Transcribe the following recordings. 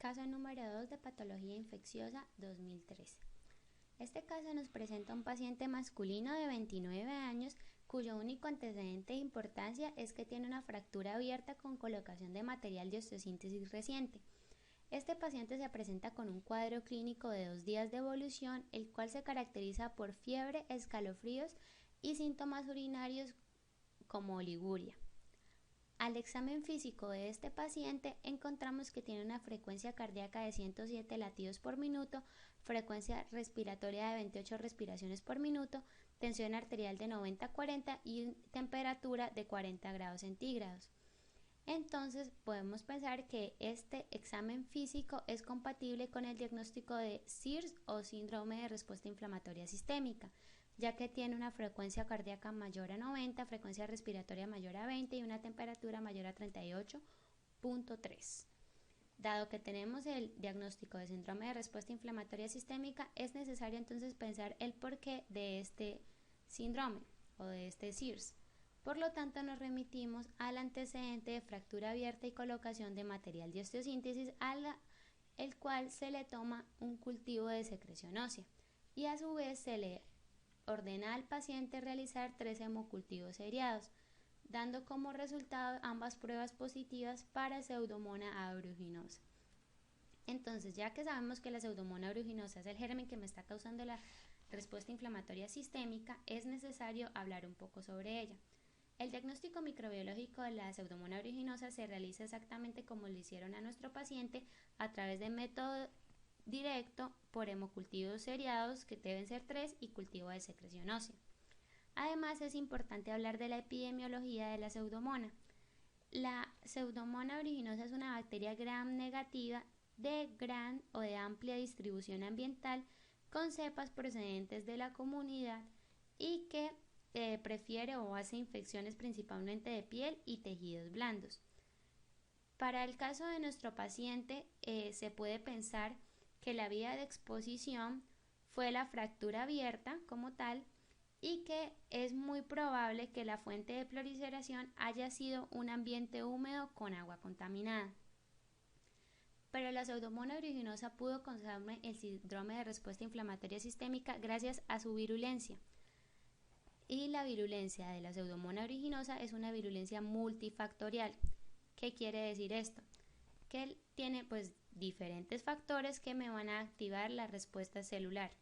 Caso número 2 de patología infecciosa 2013. Este caso nos presenta un paciente masculino de 29 años cuyo único antecedente de importancia es que tiene una fractura abierta con colocación de material de osteosíntesis reciente. Este paciente se presenta con un cuadro clínico de 2 días de evolución, el cual se caracteriza por fiebre, escalofríos y síntomas urinarios como oliguria. Al examen físico de este paciente encontramos que tiene una frecuencia cardíaca de 107 latidos por minuto, frecuencia respiratoria de 28 respiraciones por minuto, tensión arterial de 90-40 y temperatura de 40 grados centígrados. Entonces podemos pensar que este examen físico es compatible con el diagnóstico de SIRS o síndrome de respuesta inflamatoria sistémica, ya que tiene una frecuencia cardíaca mayor a 90, frecuencia respiratoria mayor a 20 y una temperatura mayor a 38.3. Dado que tenemos el diagnóstico de síndrome de respuesta inflamatoria sistémica, es necesario entonces pensar el porqué de este síndrome o de este SIRS. Por lo tanto, nos remitimos al antecedente de fractura abierta y colocación de material de osteosíntesis, el cual se le toma un cultivo de secreción ósea y a su vez se le ordena al paciente realizar 3 hemocultivos seriados, dando como resultado ambas pruebas positivas para Pseudomonas aeruginosa. Entonces, ya que sabemos que la Pseudomonas aeruginosa es el germen que me está causando la respuesta inflamatoria sistémica, es necesario hablar un poco sobre ella. El diagnóstico microbiológico de la Pseudomonas aeruginosa se realiza exactamente como lo hicieron a nuestro paciente a través de método directo por hemocultivos seriados, que deben ser 3, y cultivo de secreción ósea. Además, es importante hablar de la epidemiología de la Pseudomonas. La Pseudomonas aeruginosa es una bacteria gram negativa de gran o de amplia distribución ambiental con cepas procedentes de la comunidad y que prefiere o hace infecciones principalmente de piel y tejidos blandos. Para el caso de nuestro paciente, se puede pensar que la vía de exposición fue la fractura abierta como tal y que es muy probable que la fuente de proliferación haya sido un ambiente húmedo con agua contaminada. Pero la Pseudomonas aeruginosa pudo causarme el síndrome de respuesta inflamatoria sistémica gracias a su virulencia. Y la virulencia de la Pseudomonas aeruginosa es una virulencia multifactorial. ¿Qué quiere decir esto? Que tiene diferentes factores que me van a activar la respuesta celular,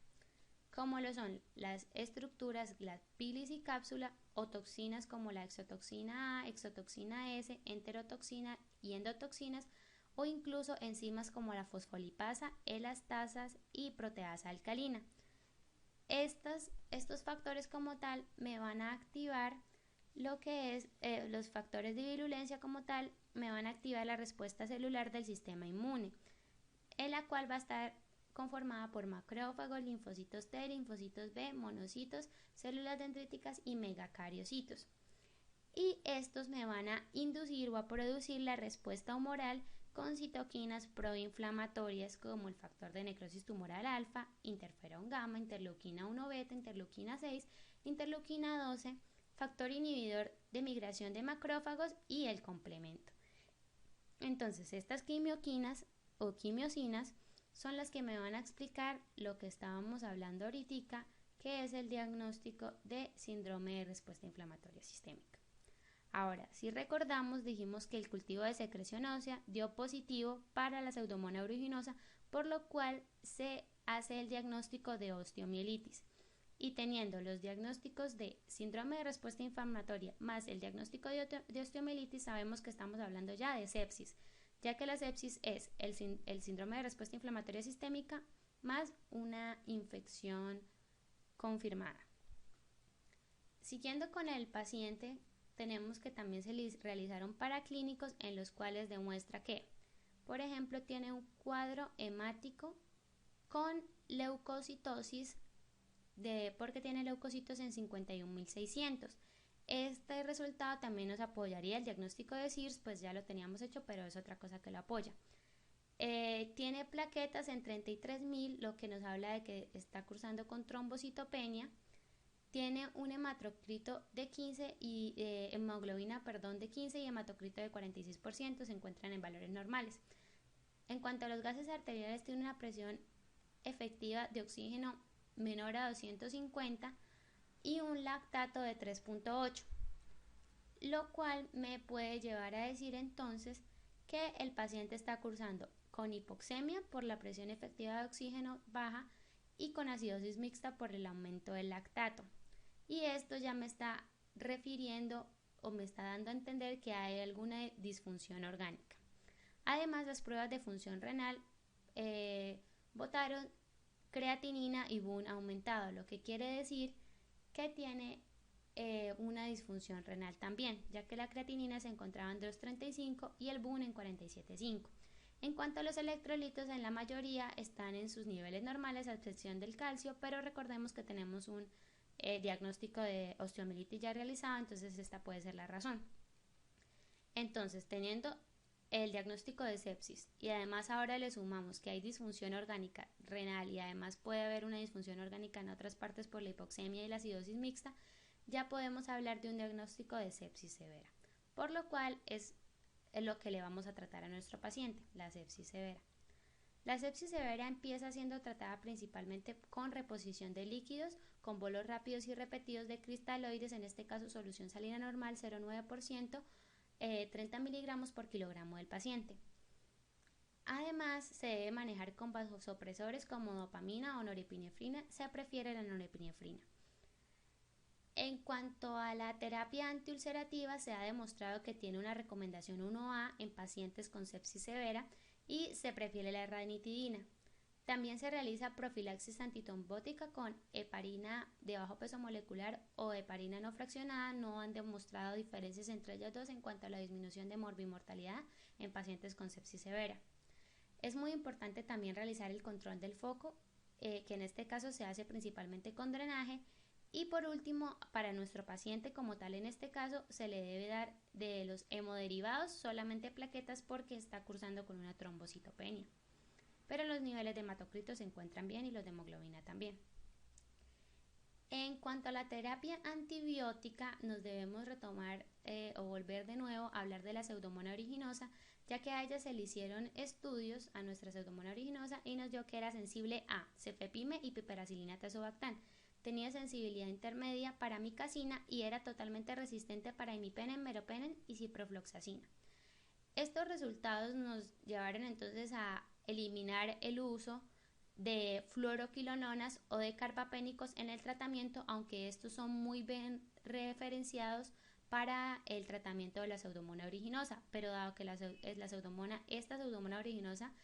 como lo son las estructuras, la bilis y cápsula, o toxinas como la exotoxina A, exotoxina S, enterotoxina y endotoxinas, o incluso enzimas como la fosfolipasa, elastasas y proteasa alcalina. Estos factores como tal me van a activar lo que es los factores de virulencia como tal, me van a activar la respuesta celular del sistema inmune, en la cual va a estar conformada por macrófagos, linfocitos T, linfocitos B, monocitos, células dendríticas y megacariocitos. Y estos me van a inducir o a producir la respuesta humoral con citoquinas proinflamatorias como el factor de necrosis tumoral alfa, interferón gamma, interleuquina 1 beta, interleuquina 6, interleuquina 12, factor inhibidor de migración de macrófagos y el complemento. Entonces, estas quimioquinas o quimiosinas son las que me van a explicar lo que estábamos hablando ahorita, que es el diagnóstico de síndrome de respuesta inflamatoria sistémica. Ahora, si recordamos, dijimos que el cultivo de secreción ósea dio positivo para la Pseudomonas aeruginosa, por lo cual se hace el diagnóstico de osteomielitis. Y teniendo los diagnósticos de síndrome de respuesta inflamatoria más el diagnóstico de osteomielitis, sabemos que estamos hablando ya de sepsis, ya que la sepsis es el síndrome de respuesta inflamatoria sistémica más una infección confirmada. Siguiendo con el paciente, tenemos que también se realizaron paraclínicos en los cuales demuestra que, por ejemplo, tiene un cuadro hemático con leucocitosis porque tiene leucocitos en 51.600. Este resultado también nos apoyaría el diagnóstico de SIRS, pues ya lo teníamos hecho, pero es otra cosa que lo apoya. Tiene plaquetas en 33.000, lo que nos habla de que está cursando con trombocitopenia. Tiene un hematocrito de 15 y hemoglobina de 15 y hematocrito de 46%, se encuentran en valores normales. En cuanto a los gases arteriales, tiene una presión efectiva de oxígeno menor a 250 y un lactato de 3.8, lo cual me puede llevar a decir entonces que el paciente está cursando con hipoxemia por la presión efectiva de oxígeno baja y con acidosis mixta por el aumento del lactato. Y esto ya me está refiriendo o me está dando a entender que hay alguna disfunción orgánica. Además, las pruebas de función renal botaron creatinina y BUN aumentado, lo que quiere decir que tiene una disfunción renal también, ya que la creatinina se encontraba en 2.35 y el BUN en 47.5. En cuanto a los electrolitos, en la mayoría están en sus niveles normales a excepción del calcio, pero recordemos que tenemos un diagnóstico de osteomielitis ya realizado, entonces esta puede ser la razón. Entonces, teniendo el diagnóstico de sepsis y además ahora le sumamos que hay disfunción orgánica renal y además puede haber una disfunción orgánica en otras partes por la hipoxemia y la acidosis mixta, ya podemos hablar de un diagnóstico de sepsis severa, por lo cual es lo que le vamos a tratar a nuestro paciente, la sepsis severa. La sepsis severa empieza siendo tratada principalmente con reposición de líquidos, con bolos rápidos y repetidos de cristaloides, en este caso solución salina normal 0,9%, 30 miligramos por kilogramo del paciente. Además, se debe manejar con vasopresores como dopamina o norepinefrina, se prefiere la norepinefrina. En cuanto a la terapia antiulcerativa, se ha demostrado que tiene una recomendación 1A en pacientes con sepsis severa y se prefiere la ranitidina. También se realiza profilaxis antitrombótica con heparina de bajo peso molecular o heparina no fraccionada. No han demostrado diferencias entre ellas dos en cuanto a la disminución de morbimortalidad en pacientes con sepsis severa. Es muy importante también realizar el control del foco, que en este caso se hace principalmente con drenaje. Y por último, para nuestro paciente como tal, en este caso, se le debe dar de los hemoderivados solamente plaquetas porque está cursando con una trombocitopenia. Pero los niveles de hematocrito se encuentran bien y los de hemoglobina también. En cuanto a la terapia antibiótica, nos debemos retomar o volver de nuevo a hablar de la Pseudomonas aeruginosa, ya que a ella se le hicieron estudios a nuestra Pseudomonas aeruginosa y nos dio que era sensible a cefepime y piperacilina tazobactam. Tenía sensibilidad intermedia para micacina y era totalmente resistente para imipenem, meropenem y ciprofloxacina. Estos resultados nos llevaron entonces a eliminar el uso de fluoroquinolonas o de carbapénicos en el tratamiento, aunque estos son muy bien referenciados para el tratamiento de la Pseudomonas aeruginosa, pero dado que esta Pseudomonas aeruginosa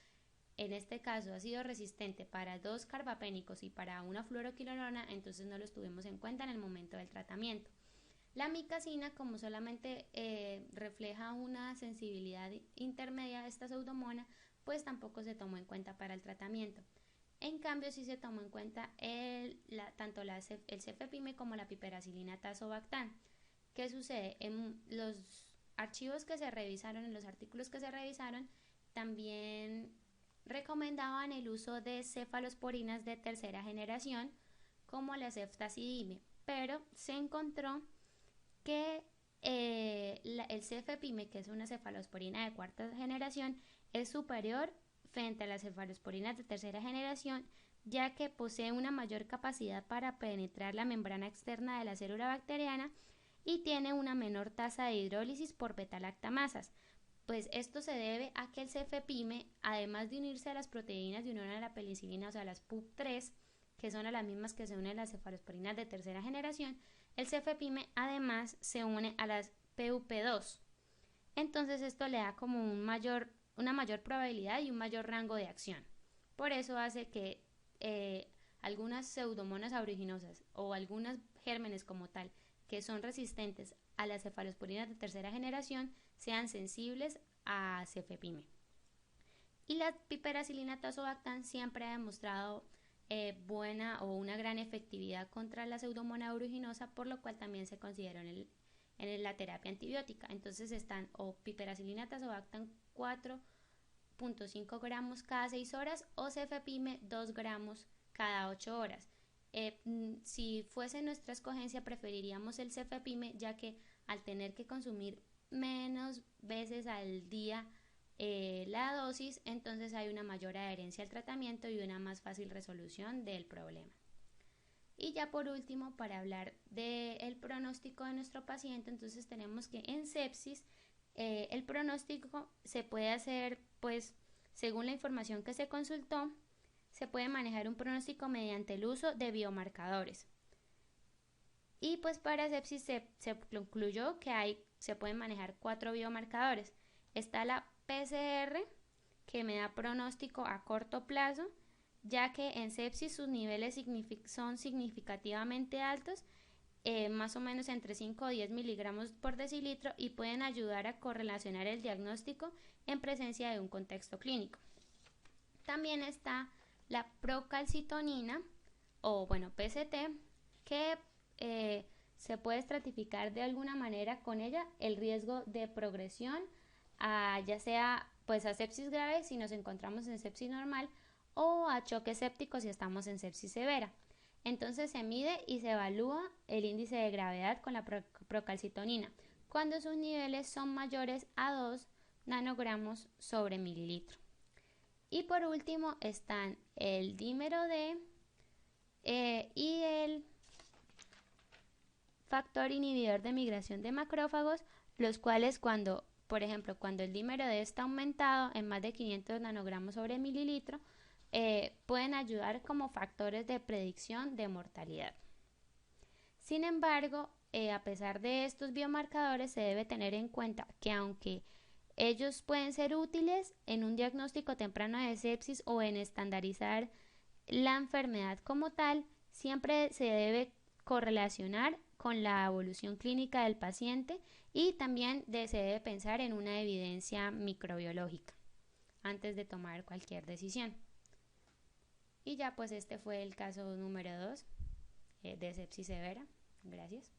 en este caso ha sido resistente para 2 carbapénicos y para una fluoroquinolona, entonces no los tuvimos en cuenta en el momento del tratamiento. La micacina, como solamente refleja una sensibilidad intermedia de esta pseudomonas, pues tampoco se tomó en cuenta para el tratamiento. En cambio, sí se tomó en cuenta tanto el cefepime como la piperacilina tazobactam. ¿Qué sucede? En los archivos que se revisaron, en los artículos que se revisaron, también recomendaban el uso de cefalosporinas de tercera generación como la ceftazidime, pero se encontró que el cefepime, que es una cefalosporina de cuarta generación, es superior frente a las cefalosporinas de tercera generación, ya que posee una mayor capacidad para penetrar la membrana externa de la célula bacteriana y tiene una menor tasa de hidrólisis por beta-lactamasas. Pues esto se debe a que el cefepime, además de unirse a las proteínas de unión a la penicilina, o sea, las PUB3, que son a las mismas que se unen a las cefalosporinas de tercera generación, el cefepime además se une a las PUP2. Entonces esto le da como una mayor probabilidad y un mayor rango de acción. Por eso hace que algunas pseudomonas aeruginosas o algunos gérmenes como tal que son resistentes a las cefalosporinas de tercera generación sean sensibles a cefepime. Y la piperacilina tazobactam siempre ha demostrado buena o una gran efectividad contra la Pseudomonas aeruginosa, por lo cual también se consideró en la terapia antibiótica. Entonces están o piperacilina tazobactam 4.5 gramos cada 6 horas o cefepime 2 gramos cada 8 horas. Si fuese nuestra escogencia, preferiríamos el cefepime, ya que al tener que consumir menos veces al día la dosis, entonces hay una mayor adherencia al tratamiento y una más fácil resolución del problema. Y ya por último, para hablar del pronóstico de nuestro paciente, entonces tenemos que en sepsis el pronóstico se puede hacer, pues, según la información que se consultó, se puede manejar un pronóstico mediante el uso de biomarcadores. Y pues para sepsis se concluyó que se pueden manejar 4 biomarcadores. Está la PCR, que me da pronóstico a corto plazo, ya que en sepsis sus niveles son significativamente altos, más o menos entre 5 o 10 miligramos por decilitro, y pueden ayudar a correlacionar el diagnóstico en presencia de un contexto clínico. También está la procalcitonina, o bueno, PCT, que se puede estratificar de alguna manera con ella el riesgo de progresión ya sea pues a sepsis grave si nos encontramos en sepsis normal, o a choque séptico si estamos en sepsis severa. Entonces se mide y se evalúa el índice de gravedad con la procalcitonina cuando sus niveles son mayores a 2 nanogramos sobre mililitro. Y por último están el dímero D y el factor inhibidor de migración de macrófagos, los cuales por ejemplo, cuando el dímero D está aumentado en más de 500 nanogramos sobre mililitro, pueden ayudar como factores de predicción de mortalidad. Sin embargo, a pesar de estos biomarcadores, se debe tener en cuenta que aunque ellos pueden ser útiles en un diagnóstico temprano de sepsis o en estandarizar la enfermedad como tal, siempre se debe correlacionar con la evolución clínica del paciente, y también se debe pensar en una evidencia microbiológica antes de tomar cualquier decisión. Y ya pues este fue el caso número 2 de sepsis severa. Gracias.